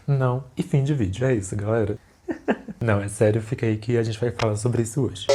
Não. E fim de vídeo. É isso, galera. Não, é sério, fica aí que a gente vai falar sobre isso hoje.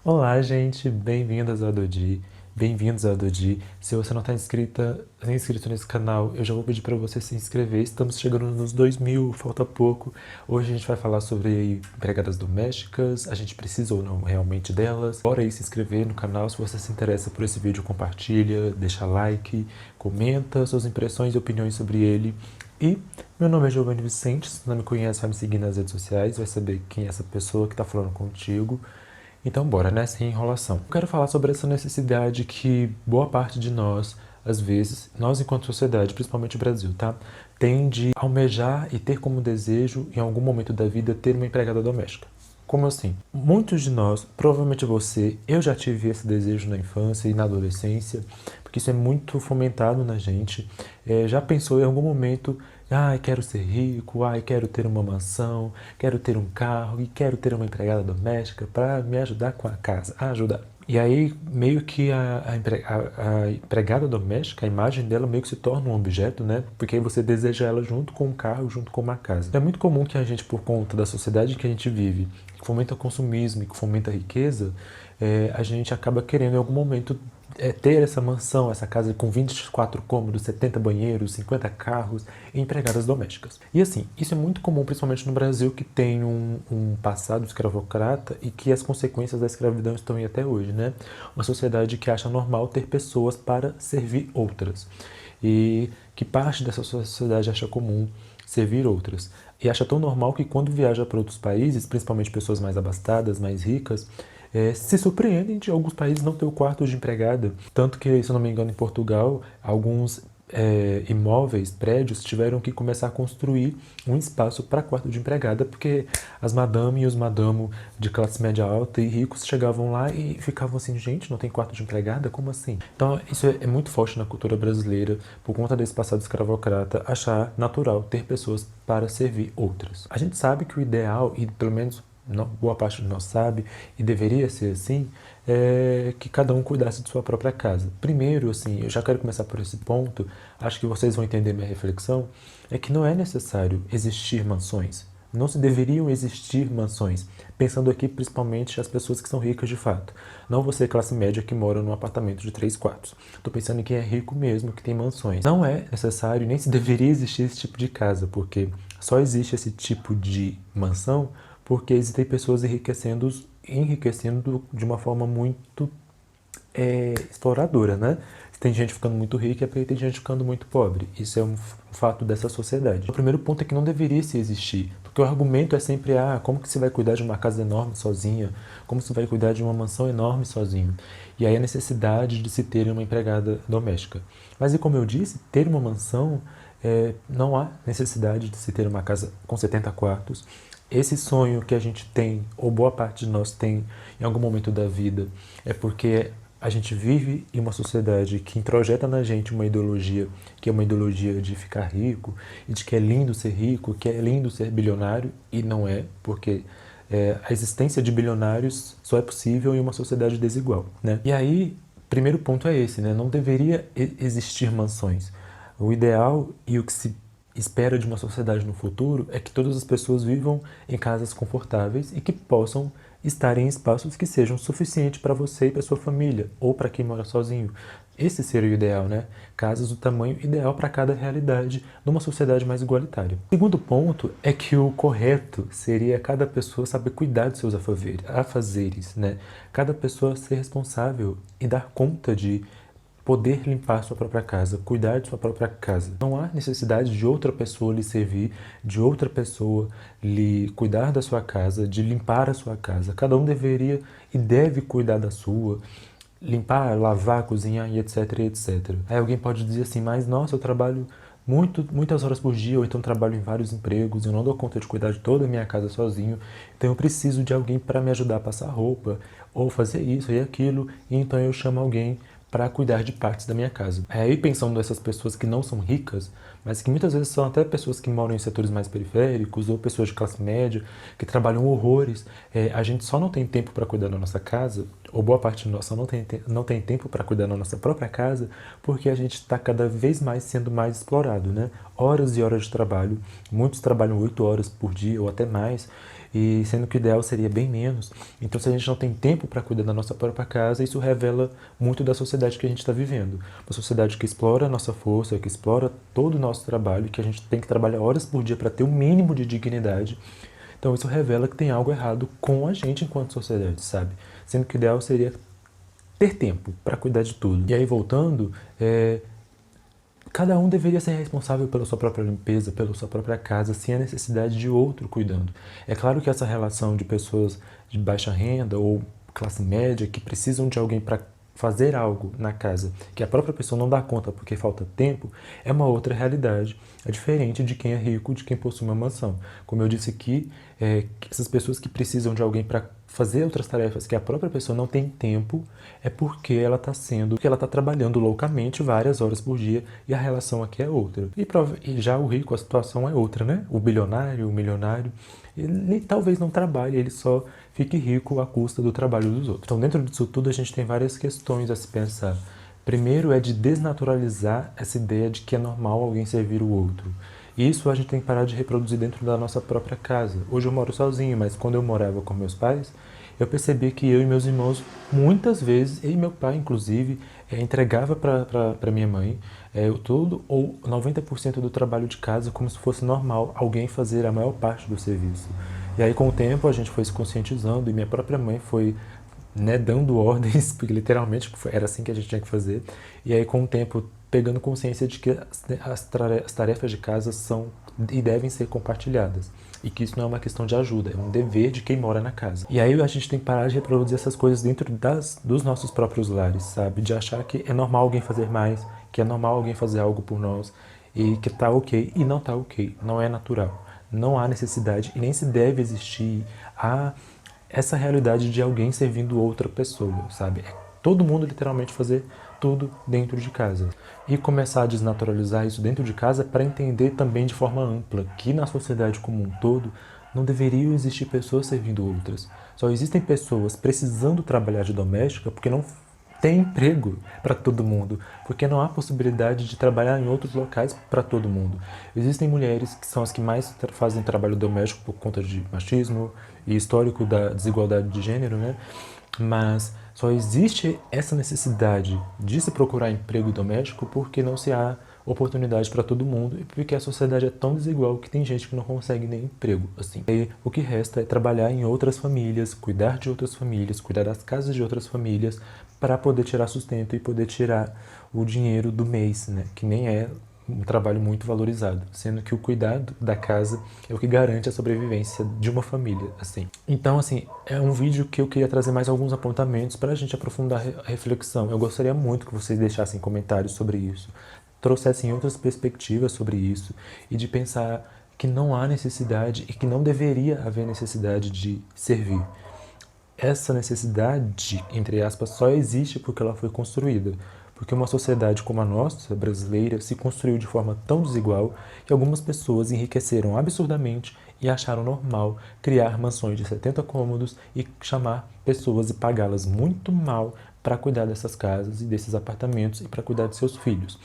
Olá, gente, bem-vindas ao Dodi, bem-vindos ao Dodi. Se você não está inscrito nesse canal, eu já vou pedir para você se inscrever. Estamos chegando nos 2.000, falta pouco. Hoje a gente vai falar sobre empregadas domésticas, a gente precisa ou não realmente delas. Bora aí se inscrever no canal. Se você se interessa por esse vídeo, compartilha, deixa like, comenta suas impressões e opiniões sobre ele. E meu nome é Giovanni Vicente, se não me conhece, vai me seguir nas redes sociais, vai saber quem é essa pessoa que está falando contigo. Então bora, né? Sem enrolação. Eu quero falar sobre essa necessidade que boa parte de nós, às vezes, nós enquanto sociedade, principalmente o Brasil, tá? Tem de almejar e ter como desejo, em algum momento da vida, ter uma empregada doméstica. Como assim? Muitos de nós, provavelmente você, eu já tive esse desejo na infância e na adolescência, porque isso é muito fomentado na gente. Já pensou em algum momento, quero ser rico, quero ter uma mansão, quero ter um carro e quero ter uma empregada doméstica para me ajudar com a casa, ajudar. E aí, meio que a empregada doméstica, a imagem dela meio que se torna um objeto, né? Porque aí você deseja ela junto com o carro, junto com uma casa. É muito comum que a gente, por conta da sociedade que a gente vive, que fomenta o consumismo e que fomenta a riqueza, a gente acaba querendo em algum momento ter essa mansão, essa casa com 24 cômodos, 70 banheiros, 50 carros e empregadas domésticas. E assim, isso é muito comum, principalmente no Brasil, que tem um passado escravocrata e que as consequências da escravidão estão aí até hoje, né? Uma sociedade que acha normal ter pessoas para servir outras. E que parte dessa sociedade acha comum servir outras. E acha tão normal que quando viaja para outros países, principalmente pessoas mais abastadas, mais ricas, se surpreendem de alguns países não ter o quarto de empregada. Tanto que, se eu não me engano, em Portugal, alguns imóveis, prédios, tiveram que começar a construir um espaço para quarto de empregada, porque as madame e os madamo de classe média alta e ricos chegavam lá e ficavam assim, gente, não tem quarto de empregada? Como assim? Então, isso é muito forte na cultura brasileira, por conta desse passado escravocrata, achar natural ter pessoas para servir outras. A gente sabe que o ideal, e pelo menos boa parte de nós sabe, e deveria ser assim, que cada um cuidasse de sua própria casa. Primeiro, assim, eu já quero começar por esse ponto, acho que vocês vão entender minha reflexão, é que não é necessário existir mansões. Não se deveriam existir mansões, pensando aqui principalmente as pessoas que são ricas de fato. Não você, classe média, que mora num apartamento de 3 quartos. Estou pensando em quem é rico mesmo, que tem mansões. Não é necessário, nem se deveria existir esse tipo de casa, porque só existe esse tipo de mansão porque existem pessoas enriquecendo de uma forma muito exploradora, né? Tem gente ficando muito rica e tem gente ficando muito pobre. Isso é um fato dessa sociedade. O primeiro ponto é que não deveria se existir, porque o argumento é sempre, como que você vai cuidar de uma casa enorme sozinha? Como você vai cuidar de uma mansão enorme sozinho? E aí a necessidade de se ter uma empregada doméstica. Mas e como eu disse, ter uma mansão, não há necessidade de se ter uma casa com 70 quartos. Esse sonho que a gente tem, ou boa parte de nós tem, em algum momento da vida, é porque a gente vive em uma sociedade que introjeta na gente uma ideologia, que é uma ideologia de ficar rico, e de que é lindo ser rico, que é lindo ser bilionário, e não é, porque a existência de bilionários só é possível em uma sociedade desigual, né? E aí, primeiro ponto é esse, né? Não deveria existir mansões. O ideal e o que se espera de uma sociedade no futuro é que todas as pessoas vivam em casas confortáveis e que possam estar em espaços que sejam suficientes para você e para sua família, ou para quem mora sozinho. Esse seria o ideal, né? Casas do tamanho ideal para cada realidade numa sociedade mais igualitária. O segundo ponto é que o correto seria cada pessoa saber cuidar dos seus afazeres, né? Cada pessoa ser responsável e dar conta de poder limpar sua própria casa, cuidar de sua própria casa. Não há necessidade de outra pessoa lhe servir, de outra pessoa lhe cuidar da sua casa, de limpar a sua casa. Cada um deveria e deve cuidar da sua, limpar, lavar, cozinhar e etc, etc. Aí alguém pode dizer assim, mas nossa, eu trabalho muitas horas por dia, ou então trabalho em vários empregos, eu não dou conta de cuidar de toda a minha casa sozinho, então eu preciso de alguém para me ajudar a passar roupa, ou fazer isso e aquilo, e então eu chamo alguém para cuidar de partes da minha casa. Aí pensando nessas pessoas que não são ricas, mas que muitas vezes são até pessoas que moram em setores mais periféricos ou pessoas de classe média que trabalham horrores. A gente só não tem tempo para cuidar da nossa casa, ou boa parte de nós só não tem tempo para cuidar da nossa própria casa, porque a gente está cada vez mais sendo mais explorado, né? Horas e horas de trabalho, muitos trabalham 8 horas por dia ou até mais, e sendo que o ideal seria bem menos. Então, se a gente não tem tempo para cuidar da nossa própria casa, isso revela muito da sociedade que a gente está vivendo. Uma sociedade que explora a nossa força, que explora todo o nosso trabalho, que a gente tem que trabalhar horas por dia para ter o mínimo de dignidade. Então, isso revela que tem algo errado com a gente enquanto sociedade, sabe? Sendo que o ideal seria ter tempo para cuidar de tudo. E aí, voltando, cada um deveria ser responsável pela sua própria limpeza, pela sua própria casa, sem a necessidade de outro cuidando. É claro que essa relação de pessoas de baixa renda ou classe média que precisam de alguém para fazer algo na casa, que a própria pessoa não dá conta porque falta tempo, é uma outra realidade. É diferente de quem é rico, de quem possui uma mansão. Como eu disse aqui, essas pessoas que precisam de alguém para fazer outras tarefas que a própria pessoa não tem tempo, é porque ela está trabalhando loucamente várias horas por dia e a relação aqui é outra. E já o rico, a situação é outra, né? O bilionário, o milionário, ele talvez não trabalhe, ele só fique rico à custa do trabalho dos outros. Então, dentro disso tudo, a gente tem várias questões a se pensar. Primeiro é de desnaturalizar essa ideia de que é normal alguém servir o outro. E isso a gente tem que parar de reproduzir dentro da nossa própria casa. Hoje eu moro sozinho, mas quando eu morava com meus pais, eu percebi que eu e meus irmãos, muitas vezes, eu e meu pai inclusive, entregava para minha mãe tudo ou 90% do trabalho de casa como se fosse normal alguém fazer a maior parte do serviço. E aí com o tempo a gente foi se conscientizando e minha própria mãe foi, né, dando ordens, porque literalmente era assim que a gente tinha que fazer. E aí com o tempo pegando consciência de que as tarefas de casa são e devem ser compartilhadas. E que isso não é uma questão de ajuda, é um dever de quem mora na casa. E aí a gente tem que parar de reproduzir essas coisas dentro dos nossos próprios lares, sabe? De achar que é normal alguém fazer mais, que é normal alguém fazer algo por nós, e que tá ok, e não tá ok, não é natural. Não há necessidade e nem se deve existir essa realidade de alguém servindo outra pessoa, sabe? É todo mundo literalmente fazer tudo dentro de casa. E começar a desnaturalizar isso dentro de casa para entender também de forma ampla que na sociedade como um todo não deveriam existir pessoas servindo outras. Só existem pessoas precisando trabalhar de doméstica porque não tem emprego para todo mundo, porque não há possibilidade de trabalhar em outros locais para todo mundo. Existem mulheres que são as que mais fazem trabalho doméstico por conta de machismo e histórico da desigualdade de gênero, né? Mas só existe essa necessidade de se procurar emprego doméstico porque não se há oportunidade para todo mundo e porque a sociedade é tão desigual que tem gente que não consegue nem emprego, assim. E o que resta é trabalhar em outras famílias, cuidar de outras famílias, cuidar das casas de outras famílias para poder tirar sustento e poder tirar o dinheiro do mês, né? Que nem é um trabalho muito valorizado, sendo que o cuidado da casa é o que garante a sobrevivência de uma família, assim. Então, assim, é um vídeo que eu queria trazer mais alguns apontamentos para a gente aprofundar a reflexão. Eu gostaria muito que vocês deixassem comentários sobre isso, trouxessem outras perspectivas sobre isso e de pensar que não há necessidade e que não deveria haver necessidade de servir. Essa necessidade, entre aspas, só existe porque ela foi construída. Porque uma sociedade como a nossa, brasileira, se construiu de forma tão desigual que algumas pessoas enriqueceram absurdamente e acharam normal criar mansões de 70 cômodos e chamar pessoas e pagá-las muito mal para cuidar dessas casas e desses apartamentos e para cuidar de seus filhos.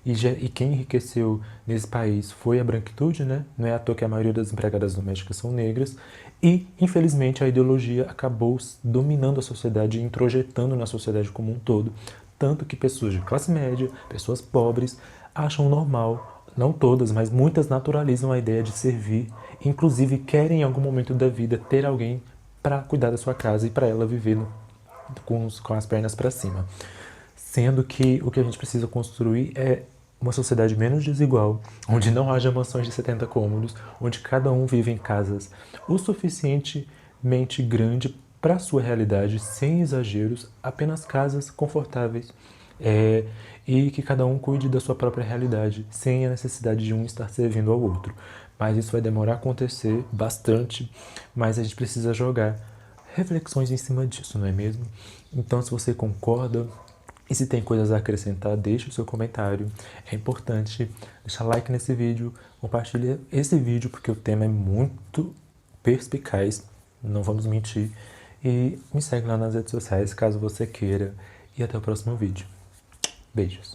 E quem enriqueceu nesse país foi a branquitude, né? Não é à toa que a maioria das empregadas domésticas são negras. E, infelizmente, a ideologia acabou dominando a sociedade e introjetando na sociedade como um todo. Tanto que pessoas de classe média, pessoas pobres, acham normal, não todas, mas muitas naturalizam a ideia de servir. Inclusive, querem em algum momento da vida ter alguém para cuidar da sua casa e para ela viver com as pernas para cima. Sendo que o que a gente precisa construir é uma sociedade menos desigual, onde não haja mansões de 70 cômodos, onde cada um vive em casas o suficientemente grande para a sua realidade, sem exageros, apenas casas confortáveis, e que cada um cuide da sua própria realidade, sem a necessidade de um estar servindo ao outro. Mas isso vai demorar a acontecer bastante, mas a gente precisa jogar reflexões em cima disso, não é mesmo? Então, se você concorda, E se tem coisas a acrescentar, deixe o seu comentário. É importante deixar like nesse vídeo, compartilhe esse vídeo porque o tema é muito perspicaz, não vamos mentir. E me segue lá nas redes sociais caso você queira. E até o próximo vídeo. Beijos.